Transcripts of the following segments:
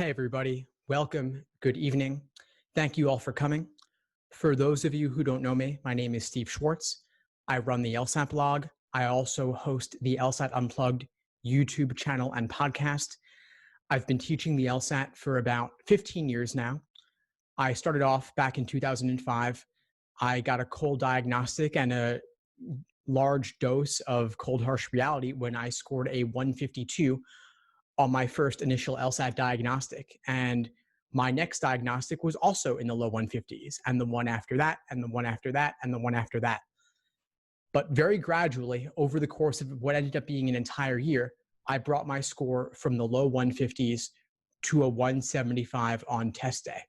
Hey everybody, welcome, good evening. Thank you all for coming. For those of you who don't know me, my name is Steve Schwartz. I run the LSAT blog. I also host the LSAT Unplugged YouTube channel and podcast. I've been teaching the LSAT for about 15 years now. I started off back in 2005. I got a cold diagnostic and a large dose of cold harsh reality when I scored a 152 on my first initial LSAT diagnostic. And my next diagnostic was also in the low 150s, and the one after that, and the one after that, and the one after that. But very gradually, over the course of what ended up being an entire year, I brought my score from the low 150s to a 175 on test day.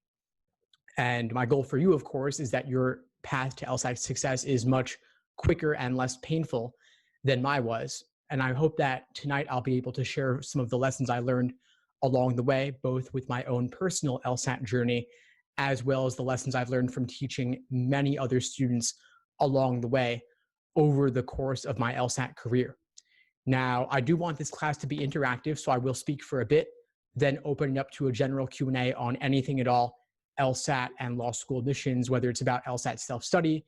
And my goal for you, of course, is that your path to LSAT success is much quicker and less painful than mine was. And I hope that tonight I'll be able to share some of the lessons I learned along the way, both with my own personal LSAT journey, as well as the lessons I've learned from teaching many other students along the way over the course of my LSAT career. Now, I do want this class to be interactive, so I will speak for a bit, then open it up to a general Q&A on anything at all, LSAT and law school admissions, whether it's about LSAT self-study,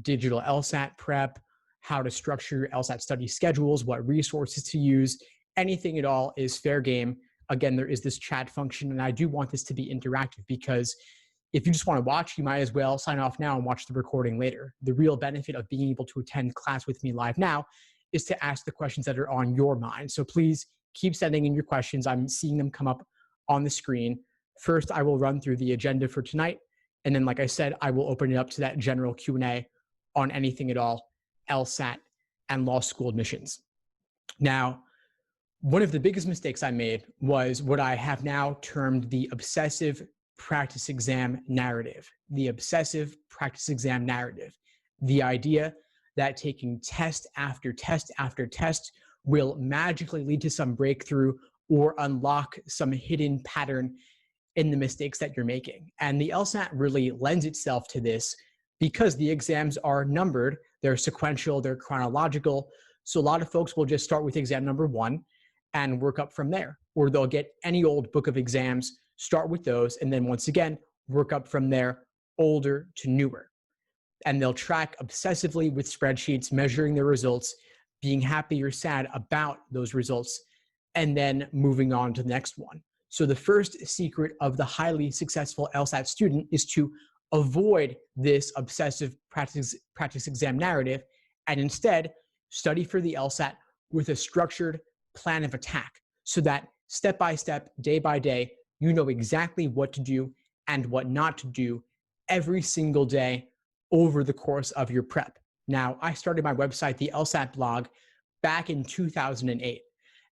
digital LSAT prep, how to structure your LSAT study schedules, what resources to use, anything at all is fair game. Again, there is this chat function, and I do want this to be interactive because if you just want to watch, you might as well sign off now and watch the recording later. The real benefit of being able to attend class with me live now is to ask the questions that are on your mind. So please keep sending in your questions. I'm seeing them come up on the screen. First, I will run through the agenda for tonight. And then, like I said, I will open it up to that general Q&A on anything at all, LSAT and law school admissions. Now, one of the biggest mistakes I made was what I have now termed the obsessive practice exam narrative. The obsessive practice exam narrative. The idea that taking test after test after test will magically lead to some breakthrough or unlock some hidden pattern in the mistakes that you're making. And the LSAT really lends itself to this because the exams are numbered, they're sequential, they're chronological. So a lot of folks will just start with exam number 1 and work up from there. Or they'll get any old book of exams, start with those, and then once again, work up from there, older to newer. And they'll track obsessively with spreadsheets, measuring their results, being happy or sad about those results, and then moving on to the next one. So the first secret of the highly successful LSAT student is to avoid this obsessive practice exam narrative and instead study for the LSAT with a structured plan of attack so that step by step, day by day, you know exactly what to do and what not to do every single day over the course of your prep. Now, I started my website, the LSAT blog, back in 2008.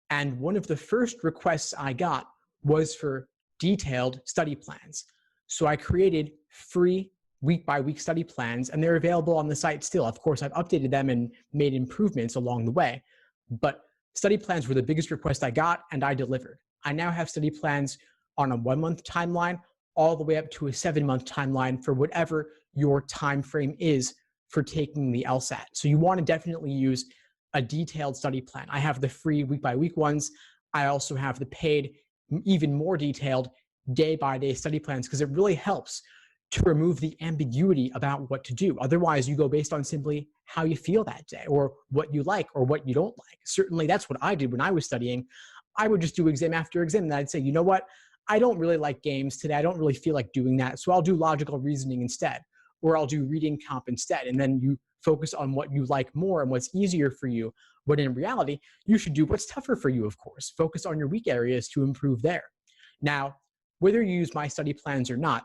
And one of the first requests I got was for detailed study plans. So I created free week-by-week study plans, and they're available on the site still. Of course, I've updated them and made improvements along the way, but study plans were the biggest request I got, and I delivered. I now have study plans on a 1-month timeline all the way up to a 7-month timeline for whatever your time frame is for taking the LSAT. So you want to definitely use a detailed study plan. I have the free week-by-week ones. I also have the paid, even more detailed day-by-day study plans because it really helps to remove the ambiguity about what to do. Otherwise, you go based on simply how you feel that day or what you like or what you don't like. Certainly, that's what I did when I was studying. I would just do exam after exam, and I'd say, you know what? I don't really like games today. I don't really feel like doing that, so I'll do logical reasoning instead, or I'll do reading comp instead. And then you focus on what you like more and what's easier for you. But in reality, you should do what's tougher for you, of course. Focus on your weak areas to improve there. Now, whether you use my study plans or not,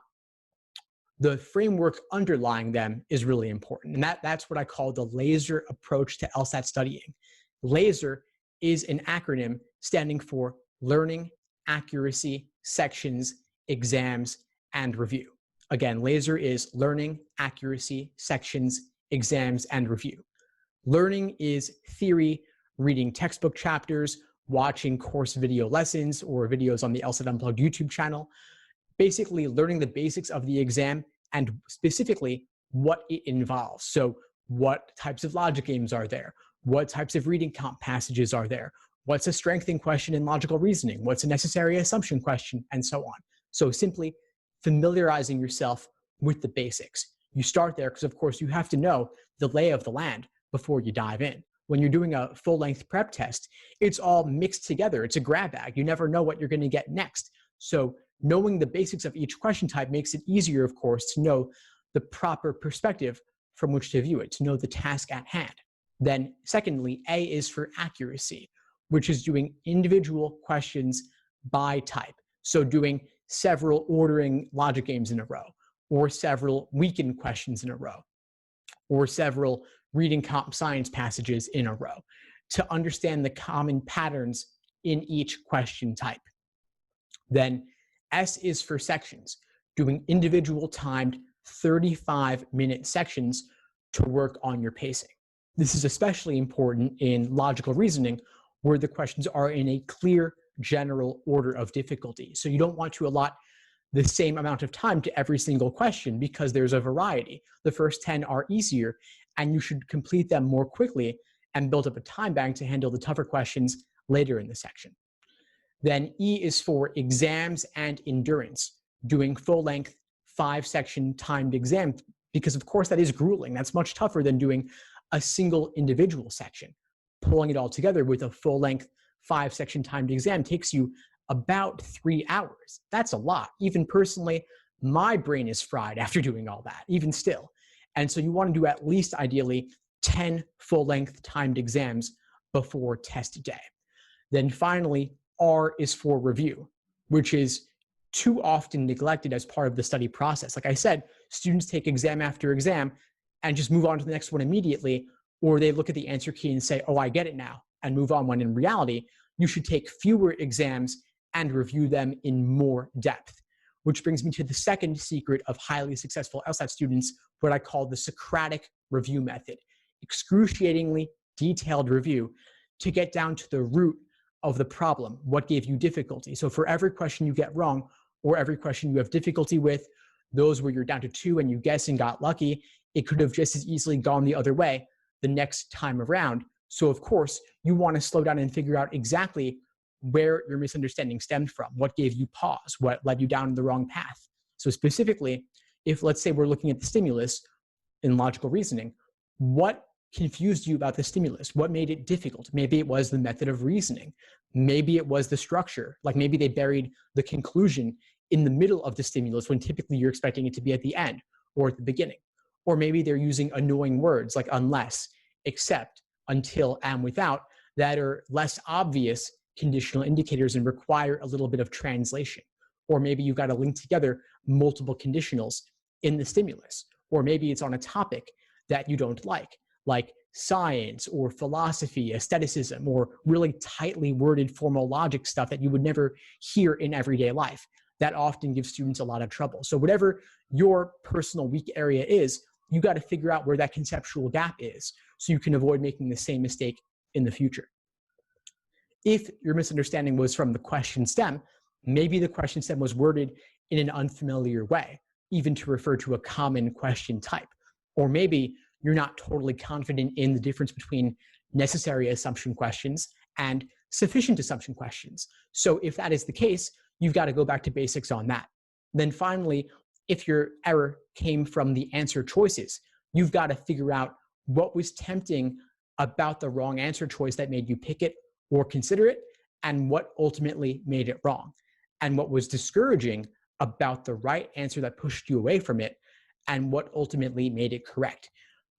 the framework underlying them is really important. And that's what I call the LASER approach to LSAT studying. LASER is an acronym standing for Learning, Accuracy, Sections, Exams, and Review. Again, LASER is Learning, Accuracy, Sections, Exams, and Review. Learning is theory, reading textbook chapters, watching course video lessons or videos on the LSAT Unplugged YouTube channel, basically learning the basics of the exam and specifically what it involves. So what types of logic games are there? What types of reading comp passages are there? What's a strengthening question in logical reasoning? What's a necessary assumption question? And so on. So simply familiarizing yourself with the basics. You start there because, of course, you have to know the lay of the land before you dive in. When you're doing a full-length prep test, it's all mixed together. It's a grab bag. You never know what you're going to get next. So knowing the basics of each question type makes it easier, of course, to know the proper perspective from which to view it, to know the task at hand. Then secondly, A is for accuracy, which is doing individual questions by type. So doing several ordering logic games in a row, or several weekend questions in a row, or several reading comp science passages in a row, to understand the common patterns in each question type. Then S is for sections, doing individual timed 35-minute sections to work on your pacing. This is especially important in logical reasoning, where the questions are in a clear general order of difficulty. So you don't want to allot the same amount of time to every single question because there's a variety. The first 10 are easier, and you should complete them more quickly and build up a time bank to handle the tougher questions later in the section. Then E is for exams and endurance, doing full-length 5-section timed exams, because of course that is grueling. That's much tougher than doing a single individual section. Pulling it all together with a full-length 5-section timed exam takes you about 3 hours. That's a lot. Even personally, my brain is fried after doing all that, even still. And so you want to do at least ideally 10 full-length timed exams before test day. Then finally, R is for review, which is too often neglected as part of the study process. Like I said, students take exam after exam and just move on to the next one immediately, or they look at the answer key and say, oh, I get it now, and move on, when in reality, you should take fewer exams and review them in more depth. Which brings me to the second secret of highly successful LSAT students, what I call the Socratic review method. Excruciatingly detailed review to get down to the root of the problem, what gave you difficulty. So for every question you get wrong, or every question you have difficulty with, those where you're down to 2 and you guessed and got lucky, it could have just as easily gone the other way the next time around. So of course, you want to slow down and figure out exactly where your misunderstanding stemmed from, what gave you pause, what led you down the wrong path. So specifically, if let's say we're looking at the stimulus in logical reasoning, what confused you about the stimulus? What made it difficult? Maybe it was the method of reasoning. Maybe it was the structure. Like maybe they buried the conclusion in the middle of the stimulus when typically you're expecting it to be at the end or at the beginning. Or maybe they're using annoying words like unless, except, until, and without that are less obvious conditional indicators and require a little bit of translation. Or maybe you've got to link together multiple conditionals in the stimulus. Or maybe it's on a topic that you don't like science or philosophy, aestheticism, or really tightly worded formal logic stuff that you would never hear in everyday life. That often gives students a lot of trouble. So whatever your personal weak area is, you got to figure out where that conceptual gap is so you can avoid making the same mistake in the future. If your misunderstanding was from the question stem, maybe the question stem was worded in an unfamiliar way, even to refer to a common question type. Or maybe you're not totally confident in the difference between necessary assumption questions and sufficient assumption questions. So if that is the case, you've got to go back to basics on that. Then finally, if your error came from the answer choices, you've got to figure out what was tempting about the wrong answer choice that made you pick it or consider it, and what ultimately made it wrong, and what was discouraging about the right answer that pushed you away from it, and what ultimately made it correct.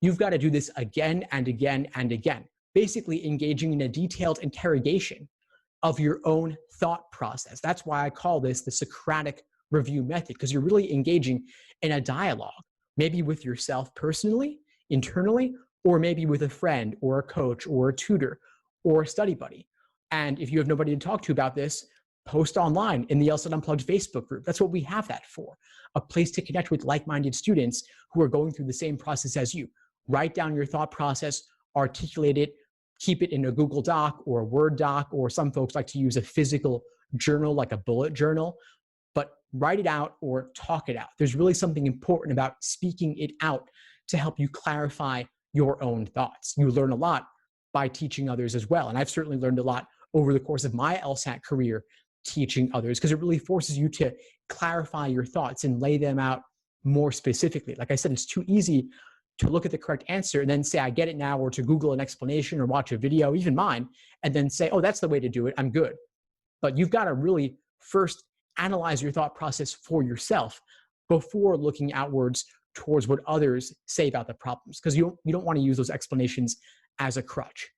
You've got to do this again and again and again, basically engaging in a detailed interrogation of your own thought process. That's why I call this the Socratic review method, because you're really engaging in a dialogue, maybe with yourself personally, internally, or maybe with a friend or a coach or a tutor or a study buddy. And if you have nobody to talk to about this, post online in the LSAT Unplugged Facebook group. That's what we have that for, a place to connect with like-minded students who are going through the same process as you. Write down your thought process, articulate it, keep it in a Google Doc or a Word doc, or some folks like to use a physical journal like a bullet journal, but write it out or talk it out. There's really something important about speaking it out to help you clarify your own thoughts. You learn a lot by teaching others as well. And I've certainly learned a lot over the course of my LSAT career teaching others, because it really forces you to clarify your thoughts and lay them out more specifically. Like I said, it's too easy to look at the correct answer and then say, I get it now, or to Google an explanation or watch a video, even mine, and then say, oh, that's the way to do it, I'm good. But you've got to really first analyze your thought process for yourself before looking outwards towards what others say about the problems, because you don't want to use those explanations as a crutch.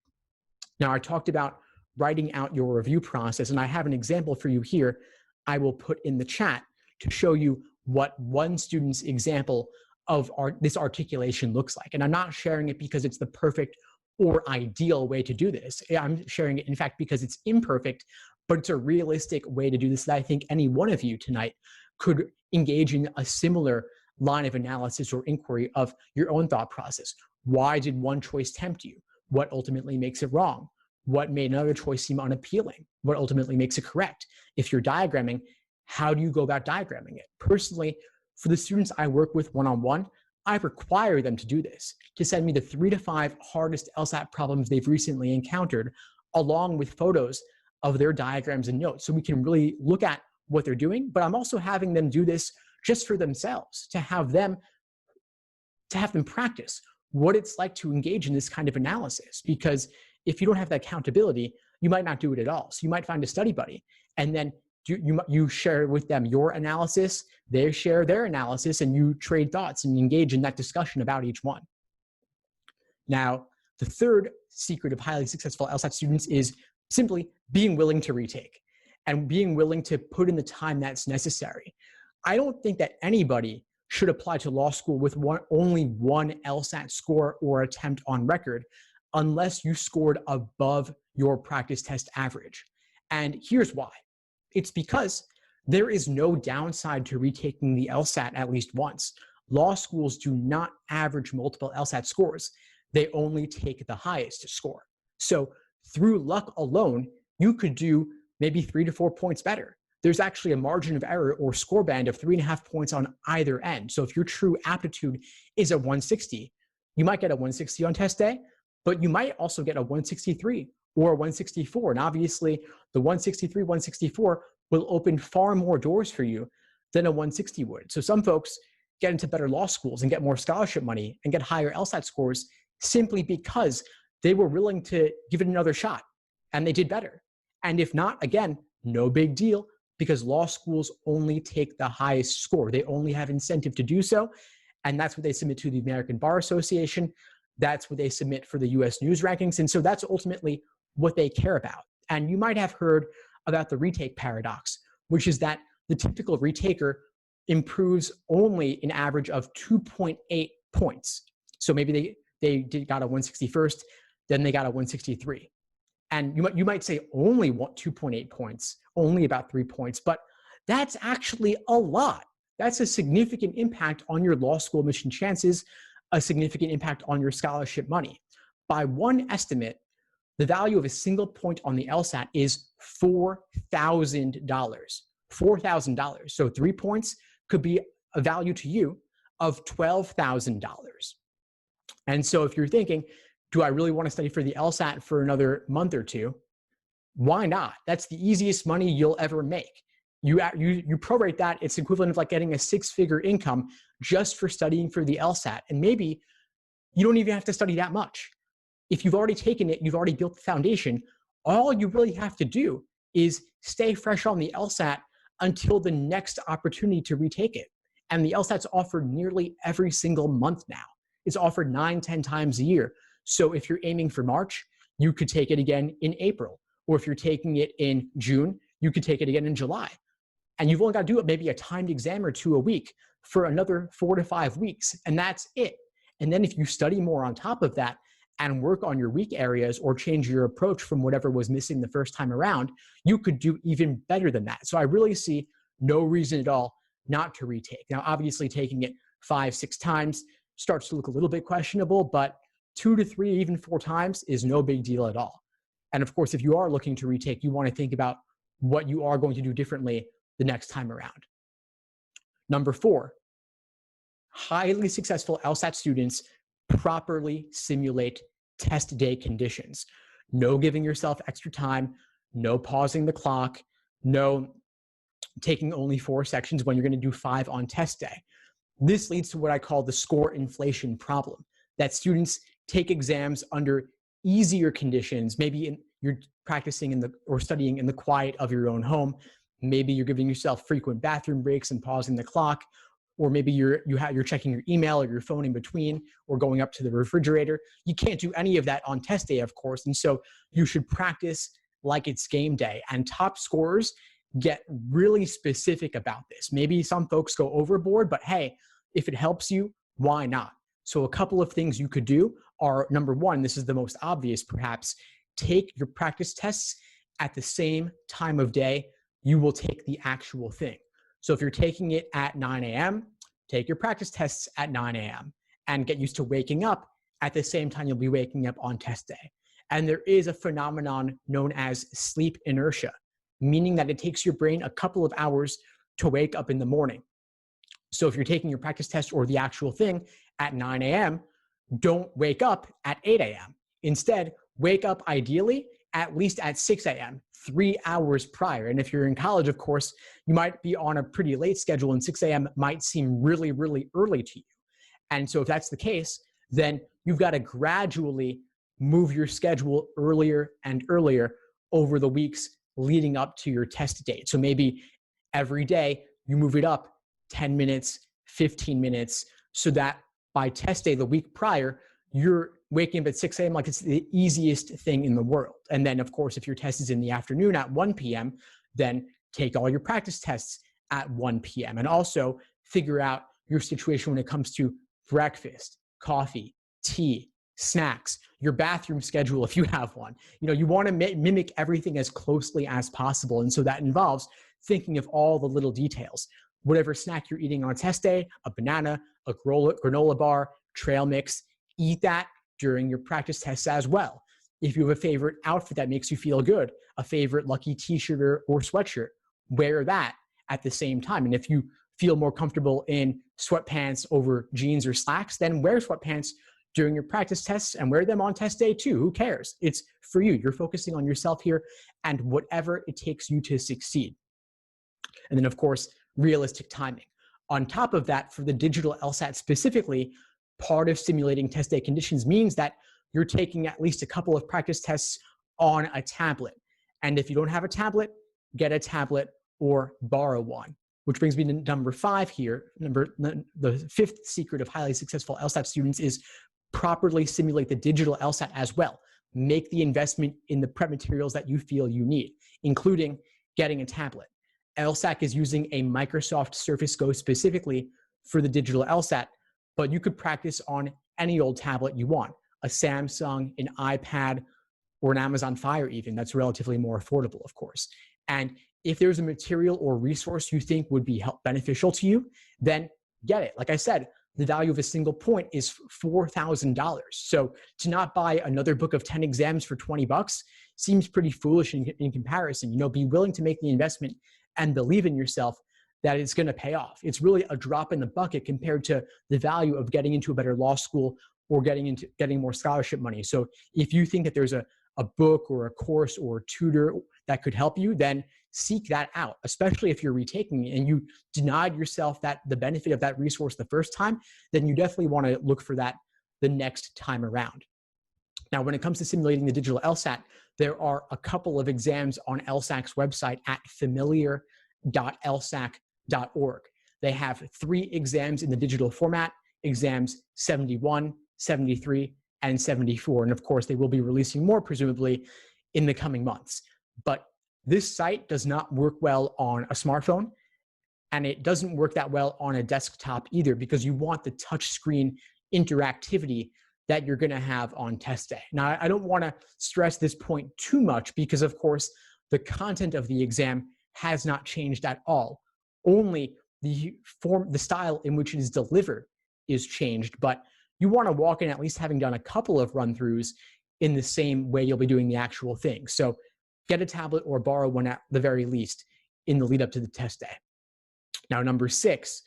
Now, I talked about writing out your review process, and I have an example for you here I will put in the chat to show you what one student's example of this articulation looks like. And I'm not sharing it because it's the perfect or ideal way to do this. I'm sharing it, in fact, because it's imperfect, but it's a realistic way to do this that I think any one of you tonight could engage in a similar line of analysis or inquiry of your own thought process. Why did one choice tempt you? What ultimately makes it wrong? What made another choice seem unappealing? What ultimately makes it correct? If you're diagramming, how do you go about diagramming it? Personally, for the students I work with one-on-one, I require them to do this, to send me the 3 to 5 hardest LSAT problems they've recently encountered, along with photos of their diagrams and notes, so we can really look at what they're doing. But I'm also having them do this just for themselves, to have them practice what it's like to engage in this kind of analysis. Because if you don't have that accountability, you might not do it at all. So you might find a study buddy, and then you share with them your analysis, they share their analysis, and you trade thoughts and engage in that discussion about each one. Now, the third secret of highly successful LSAT students is simply being willing to retake and being willing to put in the time that's necessary. I don't think that anybody should apply to law school with only one LSAT score or attempt on record unless you scored above your practice test average. And here's why. It's because there is no downside to retaking the LSAT at least once. Law schools do not average multiple LSAT scores. They only take the highest score. So through luck alone, you could do maybe 3 to 4 points better. There's actually a margin of error or score band of 3.5 points on either end. So if your true aptitude is a 160, you might get a 160 on test day, but you might also get a 163 or a 164. And obviously the 163, 164 will open far more doors for you than a 160 would. So some folks get into better law schools and get more scholarship money and get higher LSAT scores simply because they were willing to give it another shot and they did better. And if not, again, no big deal, because law schools only take the highest score. They only have incentive to do so. And that's what they submit to the American Bar Association. That's what they submit for the US News rankings. And so that's ultimately what they care about. And you might have heard about the retake paradox, which is that the typical retaker improves only an average of 2.8 points. So maybe they got a 161st, then they got a 163. And you might say only 2.8 points, only about 3 points, but that's actually a lot. That's a significant impact on your law school admission chances, a significant impact on your scholarship money. By one estimate, the value of a single point on the LSAT is $4,000. $4,000. So 3 points could be a value to you of $12,000. And so if you're thinking, do I really want to study for the LSAT for another month or two? Why not? That's the easiest money you'll ever make. You prorate that, it's equivalent of like getting a 6-figure income just for studying for the LSAT. And maybe you don't even have to study that much. If you've already taken it, you've already built the foundation, all you really have to do is stay fresh on the LSAT until the next opportunity to retake it. And the LSAT's offered nearly every single month now. It's offered 9-10 times a year. So if you're aiming for March, you could take it again in April. Or if you're taking it in June, you could take it again in July. And you've only got to do it maybe a timed exam or two a week for another 4 to 5 weeks. And that's it. And then if you study more on top of that and work on your weak areas or change your approach from whatever was missing the first time around, you could do even better than that. So I really see no reason at all not to retake. Now, obviously taking it 5-6 times starts to look a little bit questionable, but 2 to 3, even 4 times is no big deal at all. And of course, if you are looking to retake, you want to think about what you are going to do differently the next time around. Number 4, highly successful LSAT students properly simulate test day conditions. No giving yourself extra time, no pausing the clock, no taking only 4 sections when you're going to do 5 on test day. This leads to what I call the score inflation problem, that students take exams under easier conditions. Maybe you're practicing or studying in the quiet of your own home. Maybe you're giving yourself frequent bathroom breaks and pausing the clock, or maybe you're checking your email or your phone in between, or going up to the refrigerator. You can't do any of that on test day, of course, and so you should practice like it's game day. And top scorers get really specific about this. Maybe some folks go overboard, but hey, if it helps you, why not? So a couple of things you could do are, number one, this is the most obvious perhaps, take your practice tests at the same time of day you will take the actual thing. So if you're taking it at 9 a.m., take your practice tests at 9 a.m. and get used to waking up at the same time you'll be waking up on test day. And there is a phenomenon known as sleep inertia, meaning that it takes your brain a couple of hours to wake up in the morning. So if you're taking your practice test or the actual thing at 9 a.m., don't wake up at 8 a.m. Instead, wake up ideally at least at 6 a.m., 3 hours prior. And if you're in college, of course, you might be on a pretty late schedule and 6 a.m. might seem really, really early to you. And so if that's the case, then you've got to gradually move your schedule earlier and earlier over the weeks leading up to your test date. So maybe every day you move it up 10 minutes, 15 minutes, so that by test day the week prior, you're waking up at 6 a.m. like it's the easiest thing in the world. And then, of course, if your test is in the afternoon at 1 p.m., then take all your practice tests at 1 p.m. And also figure out your situation when it comes to breakfast, coffee, tea, snacks, your bathroom schedule if you have one. You want to mimic everything as closely as possible. And so that involves thinking of all the little details. Whatever snack you're eating on a test day, a banana, a granola bar, trail mix, eat that during your practice tests as well. If you have a favorite outfit that makes you feel good, a favorite lucky t-shirt or sweatshirt, wear that at the same time. And if you feel more comfortable in sweatpants over jeans or slacks, then wear sweatpants during your practice tests and wear them on test day too. Who cares? It's for you. You're focusing on yourself here and whatever it takes you to succeed. And then, of course, realistic timing. On top of that, for the digital LSAT specifically, part of simulating test day conditions means that you're taking at least a couple of practice tests on a tablet. And if you don't have a tablet, get a tablet or borrow one. Which brings me to number 5 here. The fifth secret of highly successful LSAT students is properly simulate the digital LSAT as well. Make the investment in the prep materials that you feel you need, including getting a tablet. LSAC is using a Microsoft Surface Go specifically for the digital LSAT, but you could practice on any old tablet you want, a Samsung, an iPad, or an Amazon Fire even. That's relatively more affordable, of course. And if there's a material or resource you think would be beneficial to you, then get it. Like I said, the value of a single point is $4,000. So to not buy another book of 10 exams for $20 seems pretty foolish in comparison. Be willing to make the investment and believe in yourself that it's going to pay off. It's really a drop in the bucket compared to the value of getting into a better law school or getting more scholarship money. So if you think that there's a book or a course or a tutor that could help you, then seek that out, especially if you're retaking and you denied yourself the benefit of that resource the first time, then you definitely want to look for that the next time around. Now, when it comes to simulating the digital LSAT, there are a couple of exams on LSAC's website at familiar.lsac.org. They have 3 exams in the digital format, exams 71, 73, and 74. And of course, they will be releasing more, presumably, in the coming months. But this site does not work well on a smartphone, and it doesn't work that well on a desktop either, because you want the touchscreen interactivity that you're going to have on test day. Now, I don't want to stress this point too much because, of course, the content of the exam has not changed at all. Only the style in which it is delivered is changed, but you want to walk in at least having done a couple of run-throughs in the same way you'll be doing the actual thing. So get a tablet or borrow one at the very least in the lead up to the test day. Now, number 6,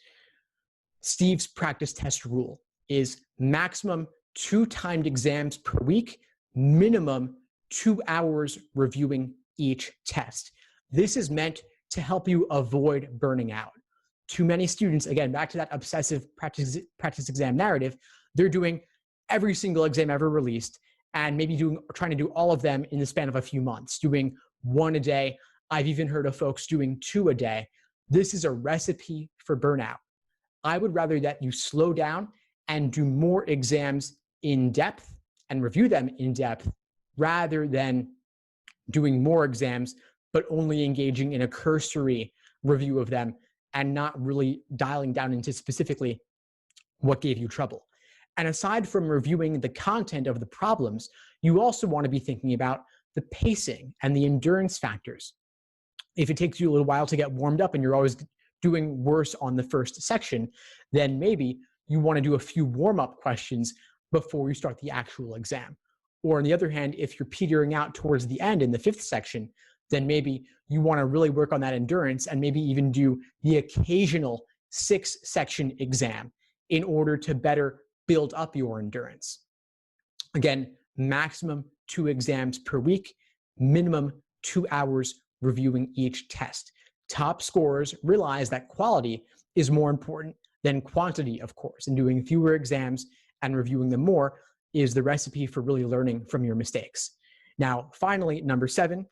Steve's practice test rule is maximum 2 timed exams per week, minimum 2 hours reviewing each test. This is meant to help you avoid burning out. Too many students, again, back to that obsessive practice exam narrative, they're doing every single exam ever released and maybe trying to do all of them in the span of a few months, doing one a day. I've even heard of folks doing 2 a day. This is a recipe for burnout. I would rather that you slow down and do more exams in depth and review them in depth rather than doing more exams, but only engaging in a cursory review of them and not really dialing down into specifically what gave you trouble. And aside from reviewing the content of the problems, you also want to be thinking about the pacing and the endurance factors. If it takes you a little while to get warmed up and you're always doing worse on the first section, then maybe you want to do a few warm-up questions before you start the actual exam. Or on the other hand, if you're petering out towards the end in the 5th section, then maybe you want to really work on that endurance and maybe even do the occasional 6-section exam in order to better build up your endurance. Again, maximum 2 exams per week, minimum 2 hours reviewing each test. Top scorers realize that quality is more important than quantity, of course, and doing fewer exams and reviewing them more is the recipe for really learning from your mistakes. Now, finally, number 7,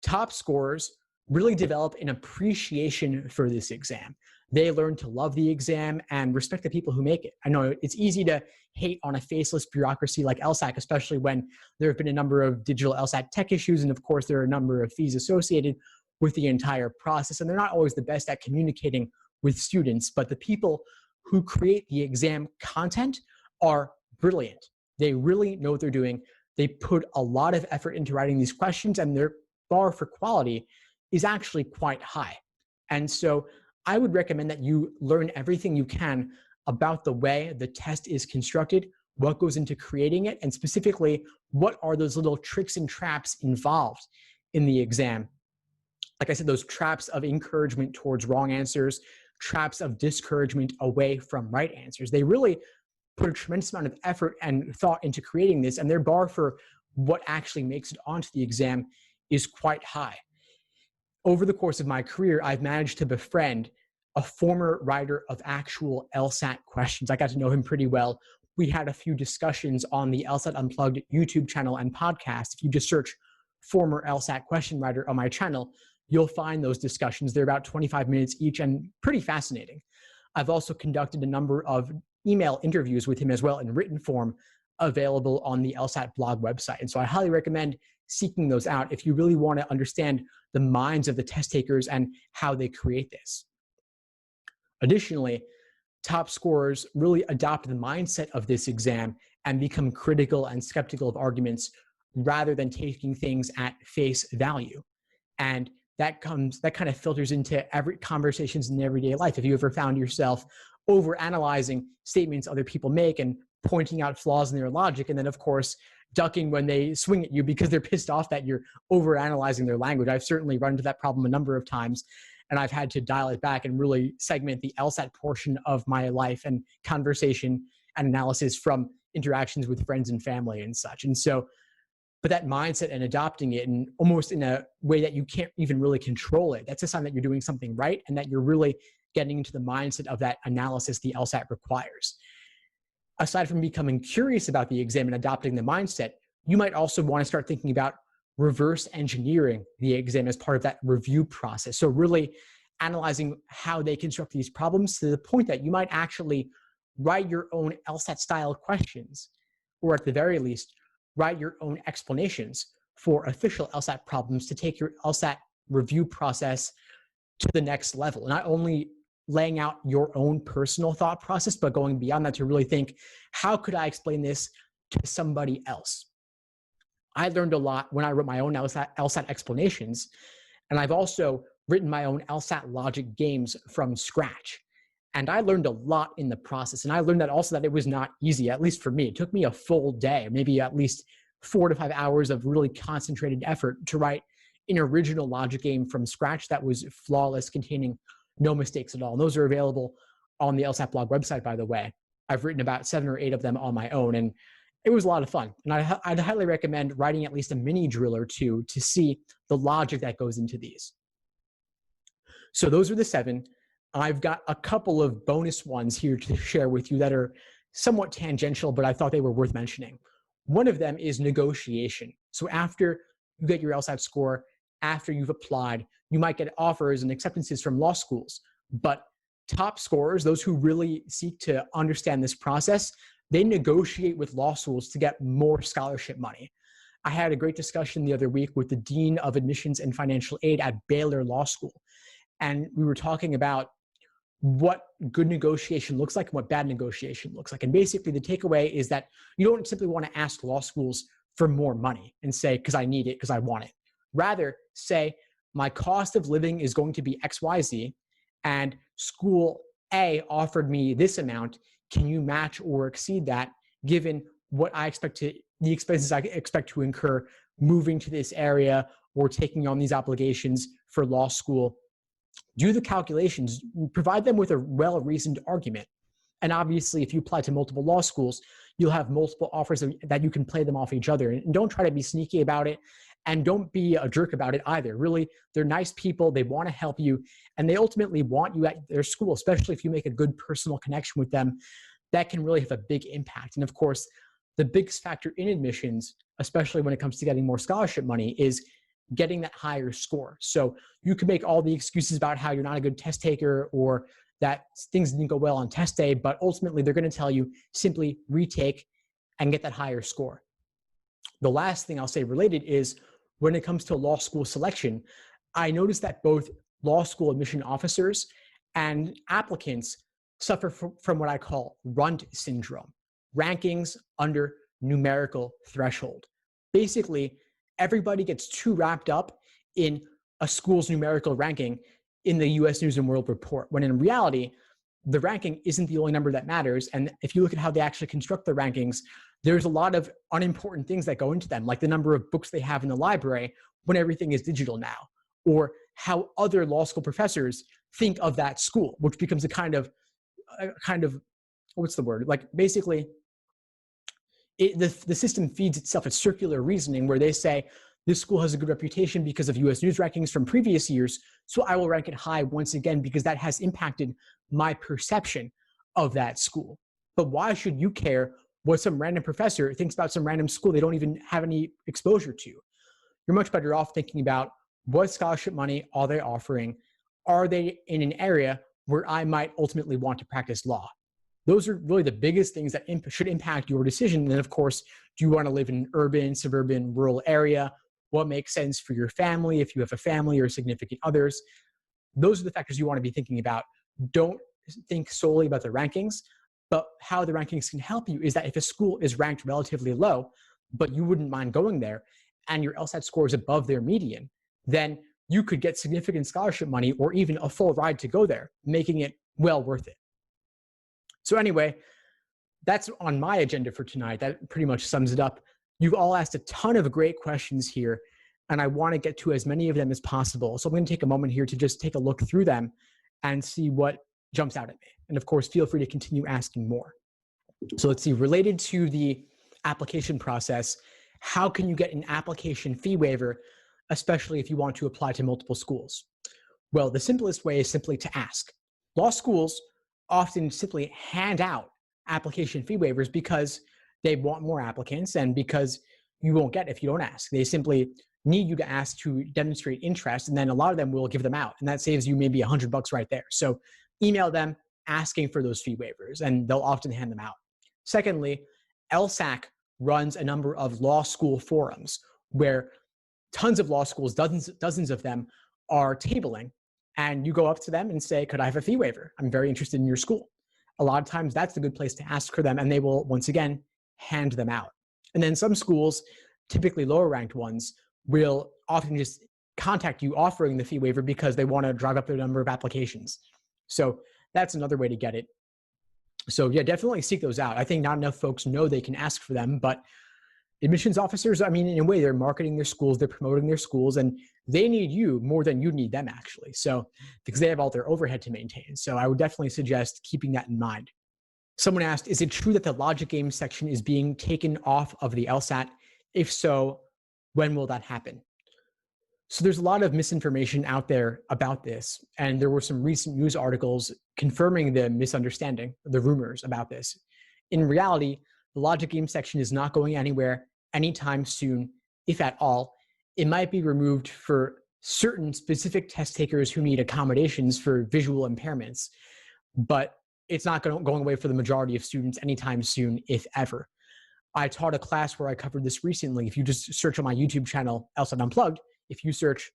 top scorers really develop an appreciation for this exam. They learn to love the exam and respect the people who make it. I know it's easy to hate on a faceless bureaucracy like LSAT, especially when there have been a number of digital LSAT tech issues, and of course there are a number of fees associated with the entire process, and they're not always the best at communicating with students, but the people who create the exam content are brilliant. They really know what they're doing. They put a lot of effort into writing these questions, and their bar for quality is actually quite high. And so I would recommend that you learn everything you can about the way the test is constructed, what goes into creating it, and specifically, what are those little tricks and traps involved in the exam. Like I said, those traps of encouragement towards wrong answers, traps of discouragement away from right answers. They really put a tremendous amount of effort and thought into creating this, and their bar for what actually makes it onto the exam is quite high. Over the course of my career, I've managed to befriend a former writer of actual LSAT questions. I got to know him pretty well. We had a few discussions on the LSAT Unplugged YouTube channel and podcast. If you just search former LSAT question writer on my channel, you'll find those discussions. They're about 25 minutes each and pretty fascinating. I've also conducted a number of email interviews with him as well in written form, available on the LSAT blog website. And so I highly recommend seeking those out if you really want to understand the minds of the test takers and how they create this. Additionally, top scorers really adopt the mindset of this exam and become critical and skeptical of arguments rather than taking things at face value. And that kind of filters into every conversations in everyday life. If you ever found yourself overanalyzing statements other people make and pointing out flaws in their logic, and then of course ducking when they swing at you because they're pissed off that you're overanalyzing their language. I've certainly run into that problem a number of times, and I've had to dial it back and really segment the LSAT portion of my life and conversation and analysis from interactions with friends and family and such. And so, but that mindset and adopting it and almost in a way that you can't even really control it, that's a sign that you're doing something right and that you're really getting into the mindset of that analysis the LSAT requires. Aside from becoming curious about the exam and adopting the mindset, you might also want to start thinking about reverse engineering the exam as part of that review process. So really analyzing how they construct these problems to the point that you might actually write your own LSAT style questions, or at the very least, write your own explanations for official LSAT problems to take your LSAT review process to the next level. Not only laying out your own personal thought process, but going beyond that to really think, how could I explain this to somebody else? I learned a lot when I wrote my own LSAT explanations, and I've also written my own LSAT logic games from scratch. And I learned a lot in the process. And I learned that also that it was not easy, at least for me. It took me a full day, maybe at least 4 to 5 hours of really concentrated effort to write an original logic game from scratch that was flawless, containing no mistakes at all. And those are available on the LSAT blog website, by the way. I've written about 7 or 8 of them on my own. And It was a lot of fun. And I'd highly recommend writing at least a mini drill or two to see the logic that goes into these. So those are the 7. I've got a couple of bonus ones here to share with you that are somewhat tangential, but I thought they were worth mentioning. One of them is negotiation. So after you get your LSAT score, after you've applied, you might get offers and acceptances from law schools. But top scorers, those who really seek to understand this process, they negotiate with law schools to get more scholarship money. I had a great discussion the other week with the Dean of Admissions and Financial Aid at Baylor Law School. And we were talking about what good negotiation looks like and what bad negotiation looks like. And basically the takeaway is that you don't simply want to ask law schools for more money and say, because I need it, because I want it. Rather say, my cost of living is going to be XYZ, and school A offered me this amount. Can you match or exceed that given what I expect to, the expenses I expect to incur moving to this area or taking on these obligations for law school? Do the calculations, provide them with a well-reasoned argument. And obviously, if you apply to multiple law schools, you'll have multiple offers that you can play them off each other. And don't try to be sneaky about it. And don't be a jerk about it either. Really, they're nice people. They want to help you. And they ultimately want you at their school, especially if you make a good personal connection with them. That can really have a big impact. And of course, the biggest factor in admissions, especially when it comes to getting more scholarship money, is getting that higher score. So you can make all the excuses about how you're not a good test taker or that things didn't go well on test day, but ultimately they're going to tell you simply retake and get that higher score. The last thing I'll say related is when it comes to law school selection, I noticed that both law school admission officers and applicants suffer from what I call runt syndrome, rankings under numerical threshold. Basically, everybody gets too wrapped up in a school's numerical ranking in the US News and World Report, when in reality, the ranking isn't the only number that matters. And if you look at how they actually construct the rankings, there's a lot of unimportant things that go into them, like the number of books they have in the library when everything is digital now, or how other law school professors think of that school, which becomes a kind of, what's the word? Like basically, the system feeds itself a circular reasoning where they say, this school has a good reputation because of US News rankings from previous years, so I will rank it high once again because that has impacted my perception of that school. But why should you care what some random professor thinks about some random school they don't even have any exposure to? You're much better off thinking about what scholarship money are they offering? Are they in an area where I might ultimately want to practice law? Those are really the biggest things that should impact your decision. And then, of course, do you want to live in an urban, suburban, rural area? What makes sense for your family if you have a family or significant others? Those are the factors you want to be thinking about. Don't think solely about the rankings, but how the rankings can help you is that if a school is ranked relatively low, but you wouldn't mind going there, and your LSAT score is above their median, then you could get significant scholarship money or even a full ride to go there, making it well worth it. So anyway, that's on my agenda for tonight. That pretty much sums it up. You've all asked a ton of great questions here, and I want to get to as many of them as possible. So I'm going to take a moment here to just take a look through them and see what jumps out at me. And of course, feel free to continue asking more. So let's see, related to the application process, how can you get an application fee waiver, especially if you want to apply to multiple schools? Well, the simplest way is simply to ask. Law schools often simply hand out application fee waivers because they want more applicants and because you won't get if you don't ask. They simply need you to ask to demonstrate interest, and then a lot of them will give them out, and that saves you maybe $100 right there. So email them asking for those fee waivers, and they'll often hand them out. Secondly, LSAC runs a number of law school forums where tons of law schools, dozens of them, are tabling, and you go up to them and say, could I have a fee waiver? I'm very interested in your school. A lot of times that's a good place to ask for them, and they will, once again, hand them out. And then some schools, typically lower ranked ones, will often just contact you offering the fee waiver because they want to drive up the number of applications. So that's another way to get it. So yeah, definitely seek those out. I think not enough folks know they can ask for them, but admissions officers, I mean, in a way, they're marketing their schools, they're promoting their schools, and they need you more than you need them, actually. So, because they have all their overhead to maintain. So I would definitely suggest keeping that in mind. Someone asked, is it true that the logic game section is being taken off of the LSAT? If so, when will that happen? So there's a lot of misinformation out there about this, and there were some recent news articles confirming the misunderstanding, the rumors about this. In reality, the logic game section is not going anywhere anytime soon, if at all. It might be removed for certain specific test takers who need accommodations for visual impairments, but it's not going away for the majority of students anytime soon, if ever. I taught a class where I covered this recently. If you just search on my YouTube channel, LSAT Unplugged, if you search,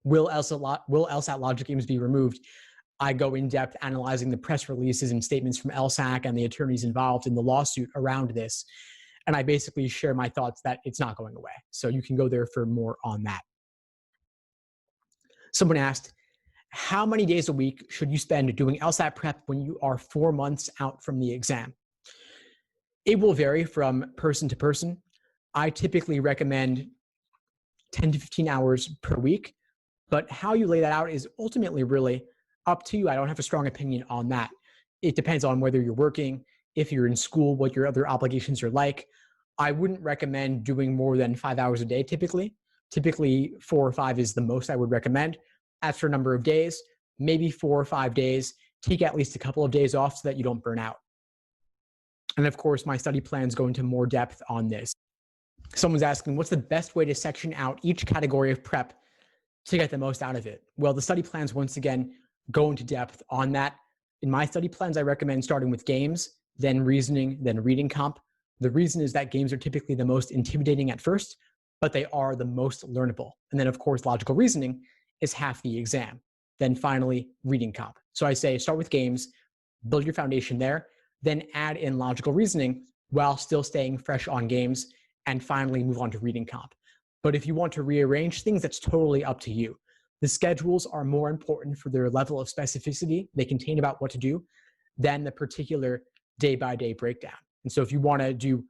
will LSAT logic games be removed? I go in depth analyzing the press releases and statements from LSAC and the attorneys involved in the lawsuit around this. And I basically share my thoughts that it's not going away. So you can go there for more on that. Someone asked, how many days a week should you spend doing LSAT prep when you are 4 months out from the exam? It will vary from person to person. I typically recommend 10 to 15 hours per week, but how you lay that out is ultimately really up to you. I don't have a strong opinion on that. It depends on whether you're working, if you're in school, what your other obligations are like. I wouldn't recommend doing more than 5 hours a day typically. Typically 4 or 5 is the most I would recommend. As for number of days, maybe 4 or 5 days. Take at least a couple of days off so that you don't burn out. And of course, my study plans go into more depth on this. Someone's asking, what's the best way to section out each category of prep to get the most out of it? Well, the study plans, once again, go into depth on that. In my study plans, I recommend starting with games, then reasoning, then reading comp. The reason is that games are typically the most intimidating at first, but they are the most learnable. And then, of course, logical reasoning is half the exam. Then finally, reading comp. So I say start with games, build your foundation there, then add in logical reasoning while still staying fresh on games, and finally move on to reading comp. But if you want to rearrange things, that's totally up to you. The schedules are more important for their level of specificity they contain about what to do than the particular day-by-day breakdown. And so if you want to do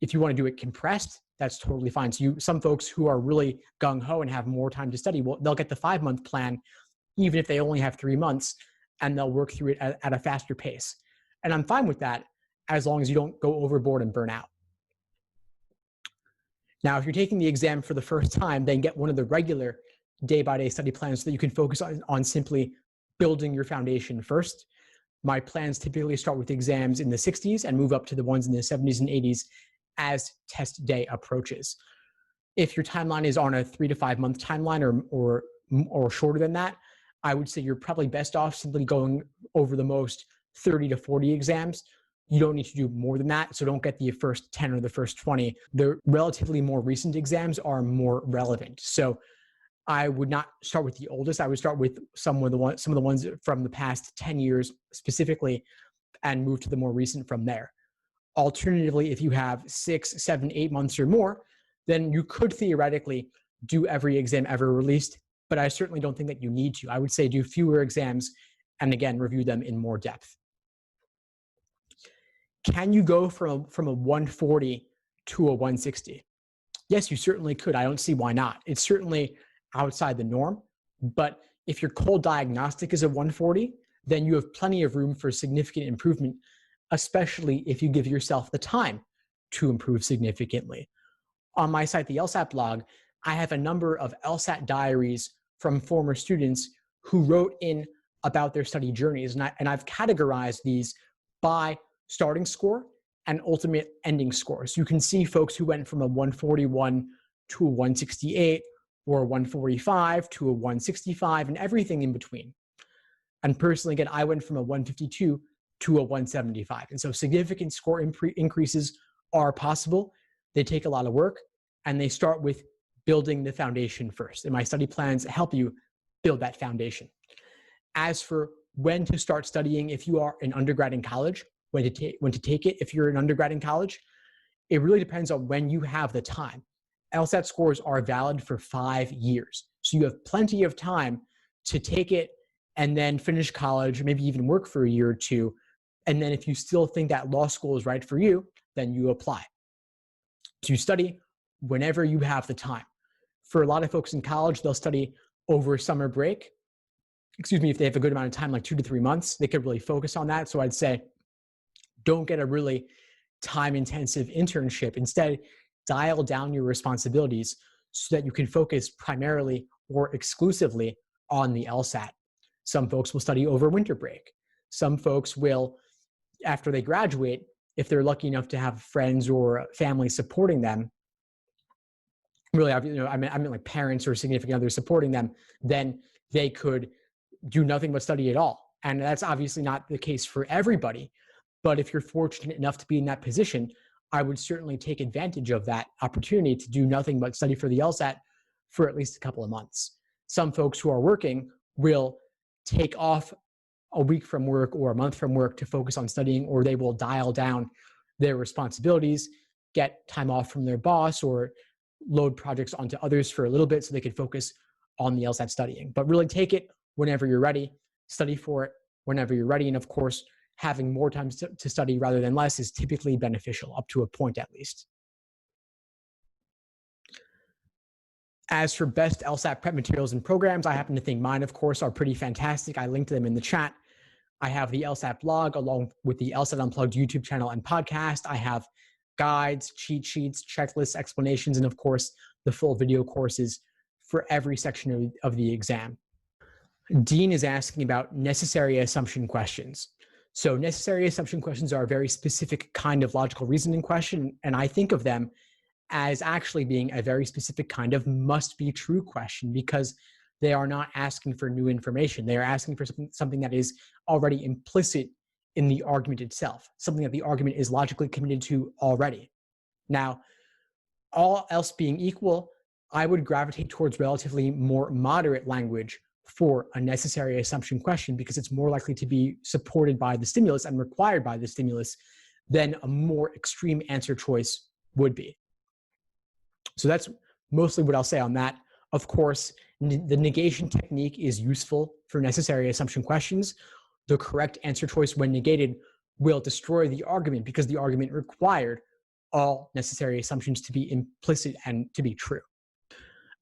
it compressed, that's totally fine. So some folks who are really gung-ho and have more time to study, well, they'll get the 5-month plan, even if they only have 3 months, and they'll work through it at a faster pace. And I'm fine with that as long as you don't go overboard and burn out. Now, if you're taking the exam for the first time, then get one of the regular day-by-day study plans so that you can focus on simply building your foundation first. My plans typically start with exams in the 60s and move up to the ones in the 70s and 80s as test day approaches. If your timeline is on a 3 to 5 month timeline or shorter than that, I would say you're probably best off simply going over the most 30 to 40 exams. You don't need to do more than that, so don't get the first 10 or the first 20. The relatively more recent exams are more relevant. So I would not start with the oldest. I would start with some of the ones from the past 10 years specifically and move to the more recent from there. Alternatively, if you have 6, 7, 8 months or more, then you could theoretically do every exam ever released, but I certainly don't think that you need to. I would say do fewer exams and again, review them in more depth. Can you go from a 140 to a 160? Yes, you certainly could. I don't see why not. It's certainly outside the norm, but if your cold diagnostic is a 140, then you have plenty of room for significant improvement, especially if you give yourself the time to improve significantly. On my site, the LSAT blog, I have a number of LSAT diaries from former students who wrote in about their study journeys, and I've categorized these by starting score and ultimate ending score. So you can see folks who went from a 141 to a 168 or a 145 to a 165 and everything in between. And personally, again, I went from a 152 to a 175. And so significant score increases are possible. They take a lot of work and they start with building the foundation first. And my study plans help you build that foundation. As for when to start studying, if you are an undergrad in college, when to take it if you're an undergrad in college, it really depends on when you have the time. LSAT scores are valid for 5 years. So you have plenty of time to take it and then finish college, maybe even work for a year or two. And then if you still think that law school is right for you, then you apply. So you study whenever you have the time. For a lot of folks in college, they'll study over summer break. If they have a good amount of time, like 2 to 3 months, they could really focus on that. So I'd say Don't get a really time-intensive internship. Instead, dial down your responsibilities so that you can focus primarily or exclusively on the LSAT. Some folks will study over winter break. Some folks will, after they graduate, if they're lucky enough to have friends or family supporting them, really, I mean like parents or significant others supporting them, then they could do nothing but study at all. And that's obviously not the case for everybody. But if you're fortunate enough to be in that position, I would certainly take advantage of that opportunity to do nothing but study for the LSAT for at least a couple of months. Some folks who are working will take off a week from work or a month from work to focus on studying, or they will dial down their responsibilities, get time off from their boss, or load projects onto others for a little bit so they can focus on the LSAT studying. But really take it whenever you're ready, study for it whenever you're ready. And of course, having more time to study rather than less is typically beneficial, up to a point at least. As for best LSAT prep materials and programs, I happen to think mine, of course, are pretty fantastic. I linked them in the chat. I have the LSAT blog along with the LSAT Unplugged YouTube channel and podcast. I have guides, cheat sheets, checklists, explanations, and of course, the full video courses for every section of the exam. Dean is asking about necessary assumption questions. So necessary assumption questions are a very specific kind of logical reasoning question, and I think of them as actually being a very specific kind of must be true question, because they are not asking for new information. They are asking for something that is already implicit in the argument itself, something that the argument is logically committed to already. Now, all else being equal, I would gravitate towards relatively more moderate language for a necessary assumption question, because it's more likely to be supported by the stimulus and required by the stimulus than a more extreme answer choice would be. So that's mostly what I'll say on that. Of course, the negation technique is useful for necessary assumption questions. The correct answer choice when negated will destroy the argument, because the argument required all necessary assumptions to be implicit and to be true.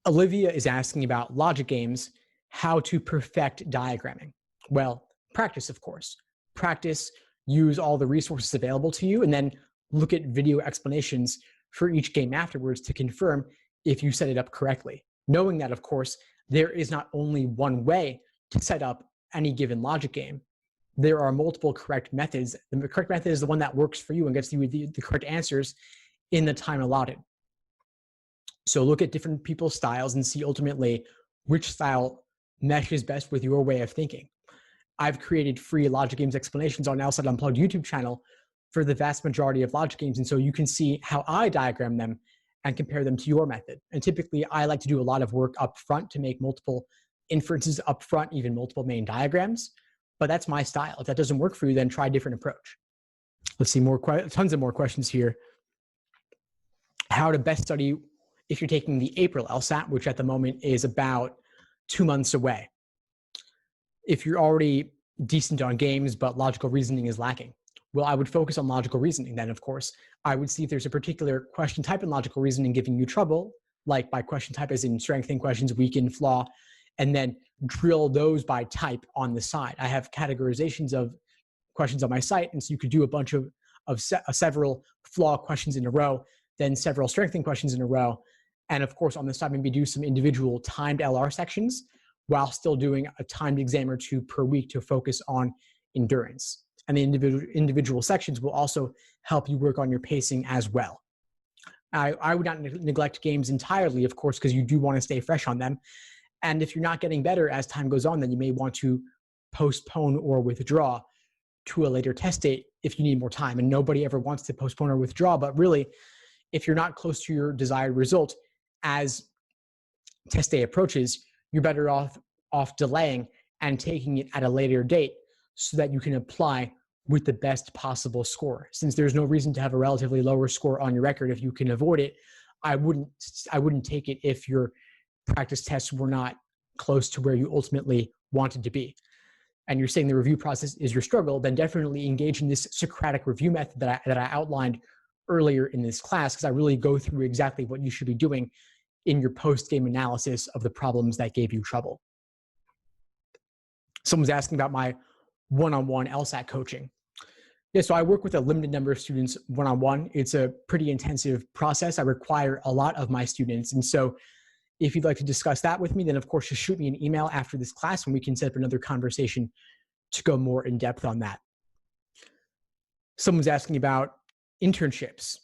Olivia is asking about logic games, how to perfect diagramming. Well, practice, of course. Practice, use all the resources available to you, and then look at video explanations for each game afterwards to confirm if you set it up correctly. Knowing that, of course, there is not only one way to set up any given logic game. There are multiple correct methods. The correct method is the one that works for you and gets you the correct answers in the time allotted. So look at different people's styles and see ultimately which style meshes best with your way of thinking. I've created free logic games explanations on LSAT Unplugged YouTube channel for the vast majority of logic games, and so you can see how I diagram them and compare them to your method. And typically, I like to do a lot of work up front to make multiple inferences up front, even multiple main diagrams. But that's my style. If that doesn't work for you, then try a different approach. Let's see, tons of more questions here. How to best study if you're taking the April LSAT, which at the moment is about 2 months away. If you're already decent on games, but logical reasoning is lacking, well, I would focus on logical reasoning. Then, of course, I would see if there's a particular question type in logical reasoning giving you trouble, like by question type as in strengthen questions, weaken, flaw, and then drill those by type on the side. I have categorizations of questions on my site, and so you could do a bunch of several flaw questions in a row, then several strengthen questions in a row, and of course on the side maybe do some individual timed LR sections while still doing a timed exam or two per week to focus on endurance. And the individual sections will also help you work on your pacing as well. I would not neglect games entirely, of course, because you do want to stay fresh on them. And if you're not getting better as time goes on, then you may want to postpone or withdraw to a later test date if you need more time. And nobody ever wants to postpone or withdraw. But really, if you're not close to your desired result as test day approaches, you're better off delaying and taking it at a later date so that you can apply with the best possible score. Since there's no reason to have a relatively lower score on your record if you can avoid it, I wouldn't take it if your practice tests were not close to where you ultimately wanted to be. And you're saying the review process is your struggle, then definitely engage in this Socratic review method that I outlined earlier in this class, because I really go through exactly what you should be doing in your post-game analysis of the problems that gave you trouble. Someone's asking about my one-on-one LSAT coaching. Yeah, so I work with a limited number of students one-on-one. It's a pretty intensive process. I require a lot of my students. And so if you'd like to discuss that with me, then of course, just shoot me an email after this class and we can set up another conversation to go more in depth on that. Someone's asking about internships.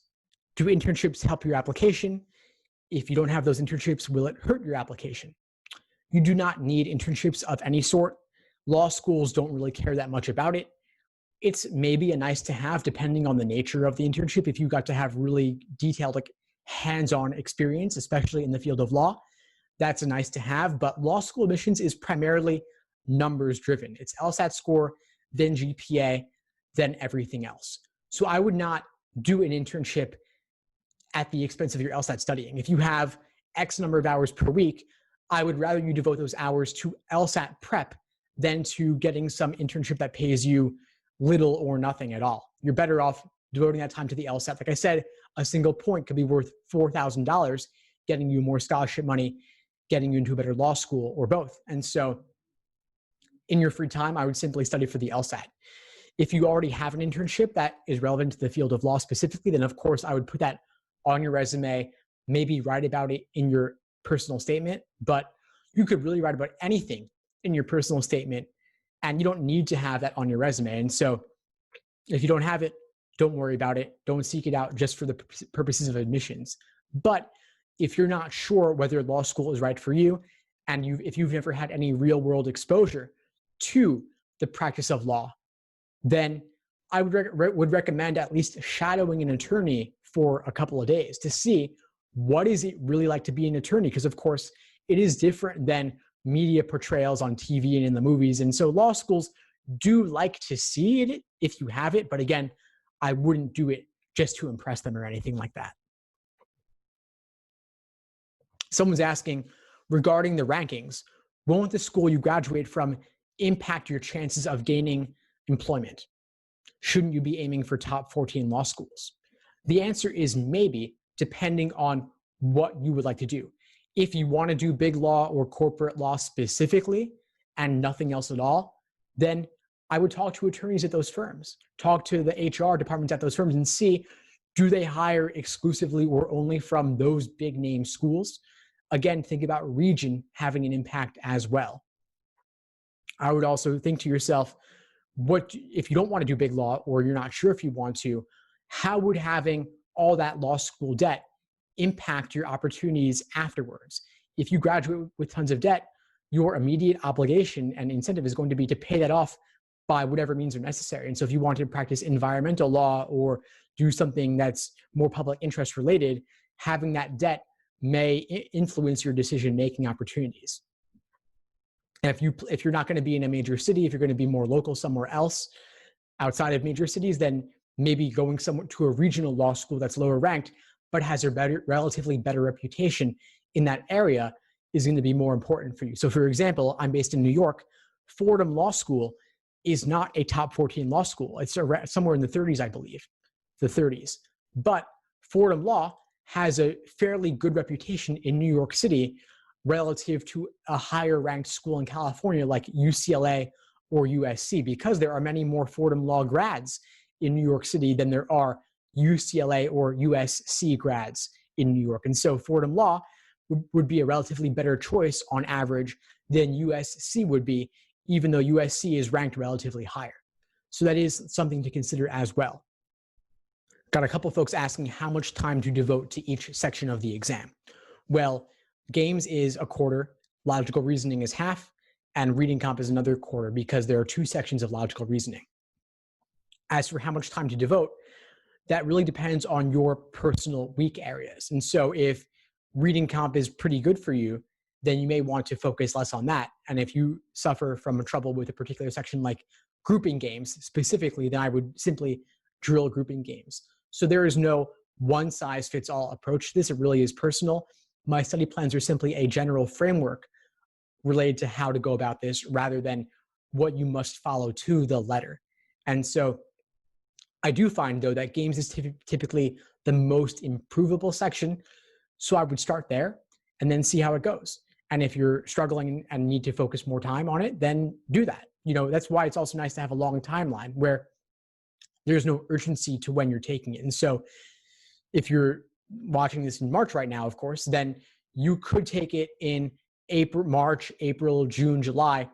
Do internships help your application? If you don't have those internships, will it hurt your application? You do not need internships of any sort. Law schools don't really care that much about it. It's maybe a nice to have depending on the nature of the internship. If you got to have really detailed, like hands-on experience, especially in the field of law, that's a nice to have. But law school admissions is primarily numbers driven. It's LSAT score, then GPA, then everything else. So I would not do an internship at the expense of your LSAT studying. If you have X number of hours per week, I would rather you devote those hours to LSAT prep than to getting some internship that pays you little or nothing at all. You're better off devoting that time to the LSAT. Like I said, a single point could be worth $4,000, getting you more scholarship money, getting you into a better law school, or both. And so in your free time, I would simply study for the LSAT. If you already have an internship that is relevant to the field of law specifically, then of course I would put that on your resume, maybe write about it in your personal statement, but you could really write about anything in your personal statement and you don't need to have that on your resume. And so if you don't have it, don't worry about it. Don't seek it out just for the purposes of admissions. But if you're not sure whether law school is right for you, and if you've never had any real world exposure to the practice of law, then I would recommend at least shadowing an attorney for a couple of days to see what is it really like to be an attorney. Because of course it is different than media portrayals on TV and in the movies. And so law schools do like to see it if you have it. But again, I wouldn't do it just to impress them or anything like that. Someone's asking regarding the rankings, won't the school you graduate from impact your chances of gaining employment? Shouldn't you be aiming for top 14 law schools? The answer is maybe, depending on what you would like to do. If you want to do big law or corporate law specifically and nothing else at all, then I would talk to attorneys at those firms, talk to the HR departments at those firms and see, do they hire exclusively or only from those big name schools? Again, think about region having an impact as well. I would also think to yourself, what if you don't want to do big law or you're not sure if you want to, how would having all that law school debt impact your opportunities afterwards? If you graduate with tons of debt, your immediate obligation and incentive is going to be to pay that off by whatever means are necessary. And so if you want to practice environmental law or do something that's more public interest related, having that debt may influence your decision-making opportunities. And if you're not going to be in a major city, if you're going to be more local somewhere else outside of major cities, then maybe going somewhere to a regional law school that's lower ranked, but has a relatively better reputation in that area is going to be more important for you. So for example, I'm based in New York. Fordham Law School is not a top 14 law school. It's somewhere in the 30s, I believe, the 30s. But Fordham Law has a fairly good reputation in New York City relative to a higher ranked school in California like UCLA or USC, because there are many more Fordham Law grads in New York City than there are UCLA or USC grads in New York. And so Fordham Law would be a relatively better choice on average than USC would be, even though USC is ranked relatively higher. So that is something to consider as well. Got a couple folks asking how much time to devote to each section of the exam. Well, games is a quarter, logical reasoning is half, and reading comp is another quarter because there are two sections of logical reasoning. As for how much time to devote, that really depends on your personal weak areas. And so if reading comp is pretty good for you, then you may want to focus less on that. And if you suffer from trouble with a particular section like grouping games specifically, then I would simply drill grouping games. So there is no one size fits all approach to this. It really is personal. My study plans are simply a general framework related to how to go about this rather than what you must follow to the letter. And so I do find though that games is typically the most improvable section. So I would start there and then see how it goes. And if you're struggling and need to focus more time on it, then do that. You know, that's why it's also nice to have a long timeline where there's no urgency to when you're taking it. And so if you're watching this in March right now, of course, then you could take it in March, April, June, July,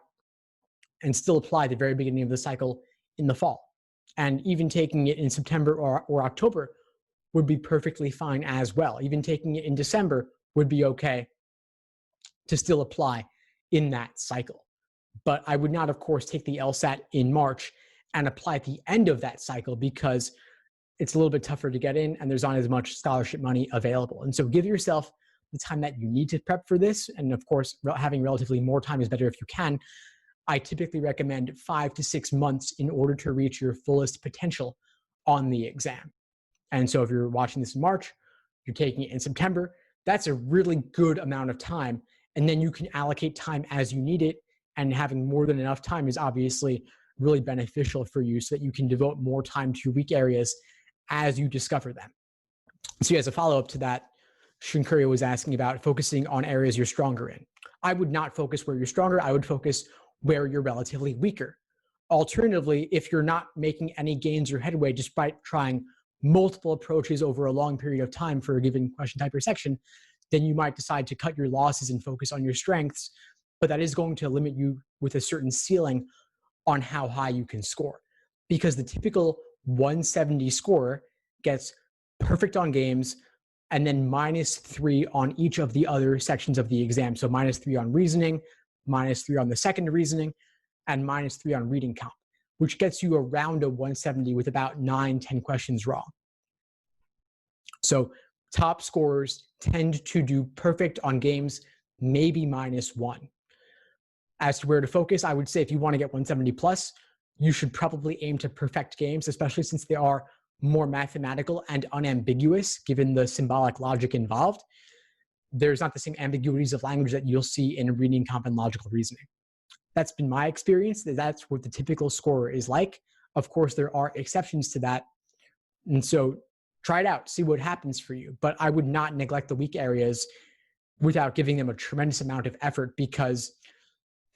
and still apply at the very beginning of the cycle in the fall. And even taking it in September or October would be perfectly fine as well. Even taking it in December would be okay to still apply in that cycle. But I would not, of course, take the LSAT in March and apply at the end of that cycle, because it's a little bit tougher to get in and there's not as much scholarship money available. And so give yourself the time that you need to prep for this. And of course, having relatively more time is better if you can. I typically recommend 5 to 6 months in order to reach your fullest potential on the exam. And so if you're watching this in March, you're taking it in September, that's a really good amount of time. And then you can allocate time as you need it. And having more than enough time is obviously really beneficial for you, so that you can devote more time to weak areas as you discover them. So as a follow-up to that, Shinkuria was asking about focusing on areas you're stronger in. I would not focus where you're stronger. I would focus where you're relatively weaker. Alternatively, if you're not making any gains or headway despite trying multiple approaches over a long period of time for a given question type or section, then you might decide to cut your losses and focus on your strengths, but that is going to limit you with a certain ceiling on how high you can score. Because the typical 170 scorer gets perfect on games and then -3 on each of the other sections of the exam. So -3 on reasoning, -3 on the second reasoning, and -3 on reading comp, which gets you around a 170 with about 9-10 questions wrong. So top scorers tend to do perfect on games, maybe -1. As to where to focus, I would say if you want to get 170 plus, you should probably aim to perfect games, especially since they are more mathematical and unambiguous given the symbolic logic involved. There's not the same ambiguities of language that you'll see in reading comp and logical reasoning. That's been my experience. That's what the typical scorer is like. Of course, there are exceptions to that. And so try it out, see what happens for you. But I would not neglect the weak areas without giving them a tremendous amount of effort, because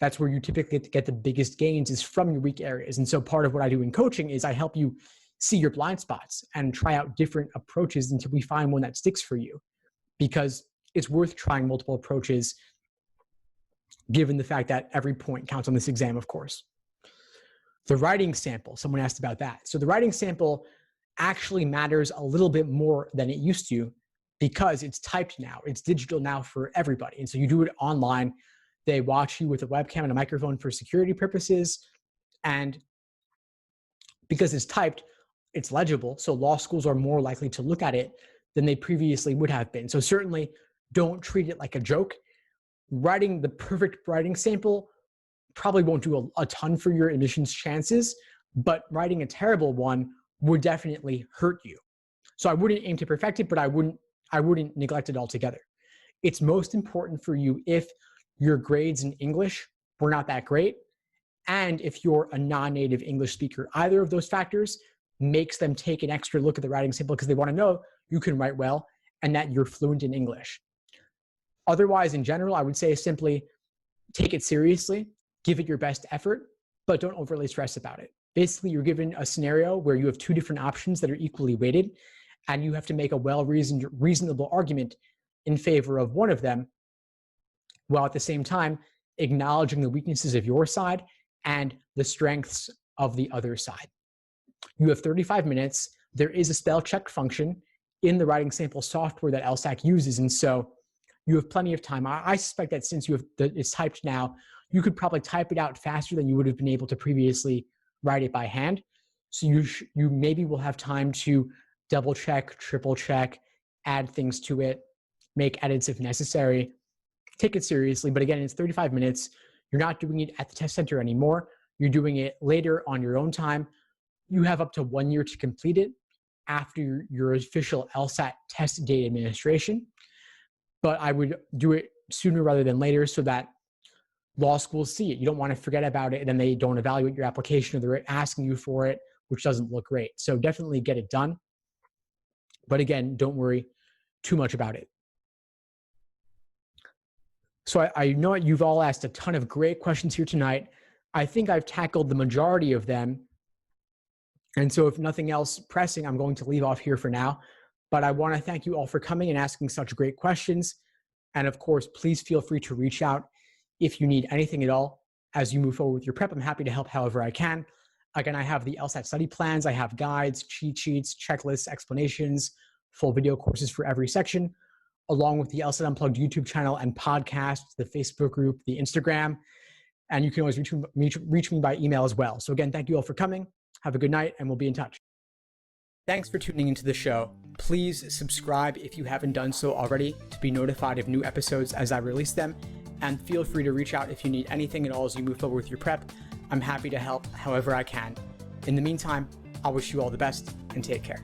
that's where you typically get the biggest gains, is from your weak areas. And so part of what I do in coaching is I help you see your blind spots and try out different approaches until we find one that sticks for you, because it's worth trying multiple approaches given the fact that every point counts on this exam, of course. The writing sample, someone asked about that. So the writing sample actually matters a little bit more than it used to, because it's typed now. It's digital now for everybody. And so you do it online. They watch you with a webcam and a microphone for security purposes. And because it's typed, it's legible. So law schools are more likely to look at it than they previously would have been. So certainly don't treat it like a joke. Writing the perfect writing sample probably won't do a ton for your admissions chances, but writing a terrible one would definitely hurt you. So I wouldn't aim to perfect it, but I wouldn't neglect it altogether. It's most important for you if your grades in English were not that great, and if you're a non-native English speaker. Either of those factors makes them take an extra look at the writing sample, because they want to know you can write well and that you're fluent in English. Otherwise, in general, I would say simply take it seriously, give it your best effort, but don't overly stress about it. Basically, you're given a scenario where you have two different options that are equally weighted, and you have to make a well-reasoned, reasonable argument in favor of one of them, while at the same time acknowledging the weaknesses of your side and the strengths of the other side. You have 35 minutes. There is a spell check function in the writing sample software that LSAC uses, and so you have plenty of time. I suspect that since it's typed now, you could probably type it out faster than you would have been able to previously write it by hand. So you maybe will have time to double check, triple check, add things to it, make edits if necessary. Take it seriously, but again, it's 35 minutes. You're not doing it at the test center anymore. You're doing it later on your own time. You have up to 1 year to complete it after your official LSAT test date administration. But I would do it sooner rather than later, so that law schools see it. You don't want to forget about it and then they don't evaluate your application, or they're asking you for it, which doesn't look great. So definitely get it done. But again, don't worry too much about it. So I know you've all asked a ton of great questions here tonight. I think I've tackled the majority of them. And so if nothing else pressing, I'm going to leave off here for now. But I want to thank you all for coming and asking such great questions. And of course, please feel free to reach out if you need anything at all as you move forward with your prep. I'm happy to help however I can. Again, I have the LSAT study plans. I have guides, cheat sheets, checklists, explanations, full video courses for every section, along with the LSAT Unplugged YouTube channel and podcast, the Facebook group, the Instagram. And you can always reach me by email as well. So again, thank you all for coming. Have a good night, and we'll be in touch. Thanks for tuning into the show. Please subscribe if you haven't done so already to be notified of new episodes as I release them. And feel free to reach out if you need anything at all as you move forward with your prep. I'm happy to help however I can. In the meantime, I'll wish you all the best and take care.